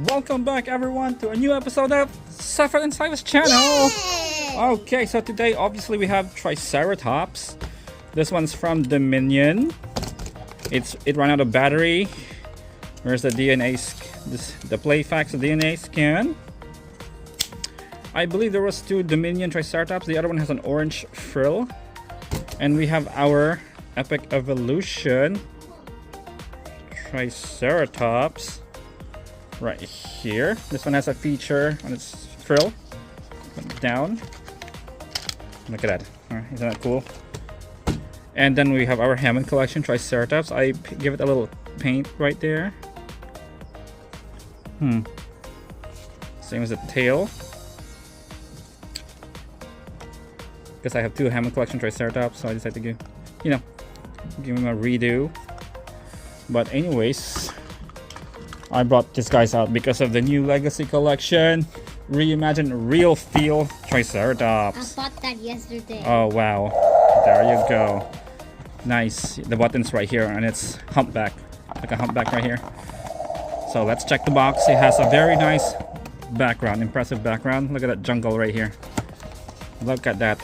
Welcome back everyone to a new episode of Suffer and Silas channel. Yay! Okay, so today obviously we have Triceratops. This one's from Dominion. It ran out of battery. Where's the DNA the Playfax DNA scan? I believe there was two Dominion Triceratops. The other one has an orange frill. And we have our Epic Evolution Triceratops right here. This one has a feature on its frill. Down. Look at that. Isn't that cool? And then we have our Hammond Collection Triceratops. I give it a little paint right there. Same as the tail. Because I have two Hammond Collection Triceratops, so I decided to give him a redo. But anyways, I brought these guys out because of the new Legacy Collection Reimagined Real Feel Triceratops. I bought that yesterday. Oh wow, there you go. Nice. The button's right here and it's humpback, like a humpback right here. So let's check the box. It has a very nice background, impressive background. Look at that jungle right here. Look at that.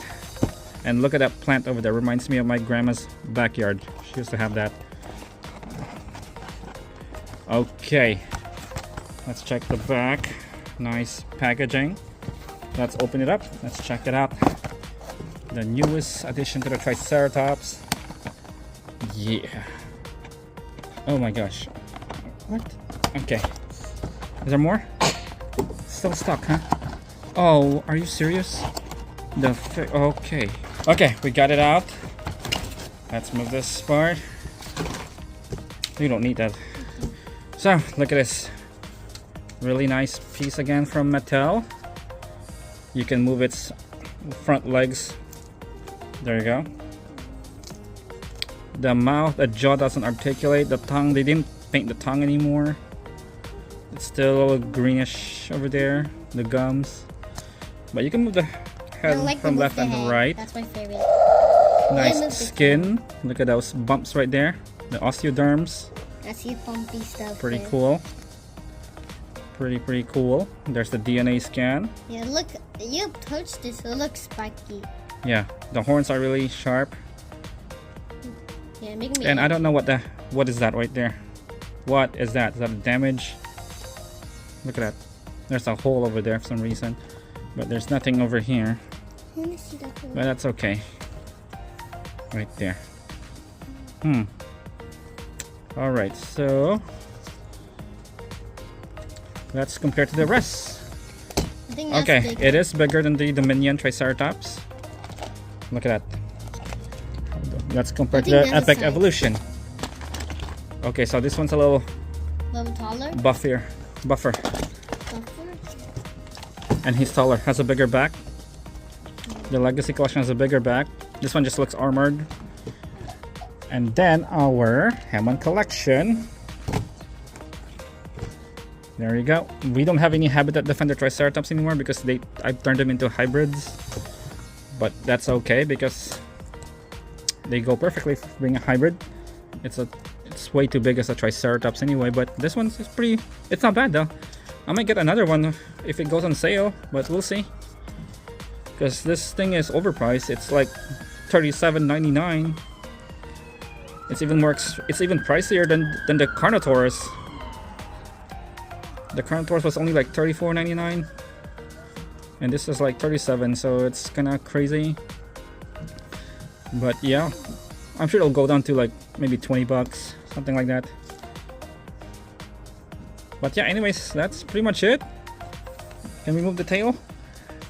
And look at that plant over there. Reminds me of my grandma's backyard. She used to have that. Okay, let's check the back. Nice packaging. Let's open it up. Let's check it out. The newest addition to the Triceratops. Yeah. Oh my gosh. What? Okay. Is there more? Still stuck, huh? Oh, are you serious? Okay. Okay, we got it out. Let's move this part. You don't need that. So, look at this. Really nice piece again from Mattel. You can move its front legs. There you go. The mouth, the jaw doesn't articulate. The tongue, they didn't paint the tongue anymore. It's still a little greenish over there. The gums. But you can move the head from left and right. That's my favorite. Nice skin. Look at those bumps right there. The osteoderms. I see bumpy stuff. Pretty cool. Pretty cool. There's the DNA scan. Yeah, look, you touched this, it looks spiky. Yeah, the horns are really sharp. Yeah, making me. And I don't know what is that right there. What is that? Is that a damage? Look at that. There's a hole over there for some reason, but there's nothing over here. I want to see that hole. But that's okay. Right there. All right, so let's compare to the rest. I think that's Okay, bigger. it is bigger than the Dominion Triceratops. Look at that. Let's compare to the Epic Evolution. Okay, so this one's a little taller. buffer, and he's taller. Has a bigger back. The Legacy Collection has a bigger back. This one just looks armored. And then our Hammond Collection. There you go. We don't have any Habitat Defender Triceratops anymore because I've turned them into hybrids. But that's okay because they go perfectly for being a hybrid. It's way too big as a Triceratops anyway, but this one's it's not bad though. I might get another one if it goes on sale, but we'll see. Because this thing is overpriced. It's like $37.99. It's even pricier than the Carnotaurus. The Carnotaurus was only like $34.99, and this is like $37, so it's kind of crazy. But yeah, I'm sure it'll go down to like maybe 20 bucks, something like that. But yeah, anyways, that's pretty much it. Can we move the tail?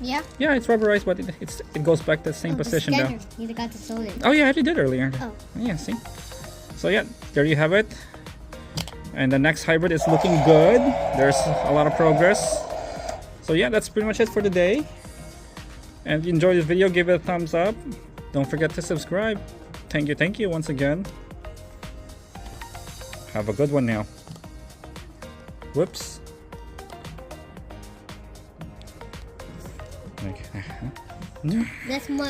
Yeah. Yeah, it's rubberized, but it goes back to the same position though. You got to sew it. Oh yeah, I already did earlier. Oh. Yeah, see. So yeah, there you have it. And the next hybrid is looking good. There's a lot of progress. So yeah, that's pretty much it for today. And if you enjoyed this video, give it a thumbs up. Don't forget to subscribe. Thank you once again. Have a good one now. Whoops. That's my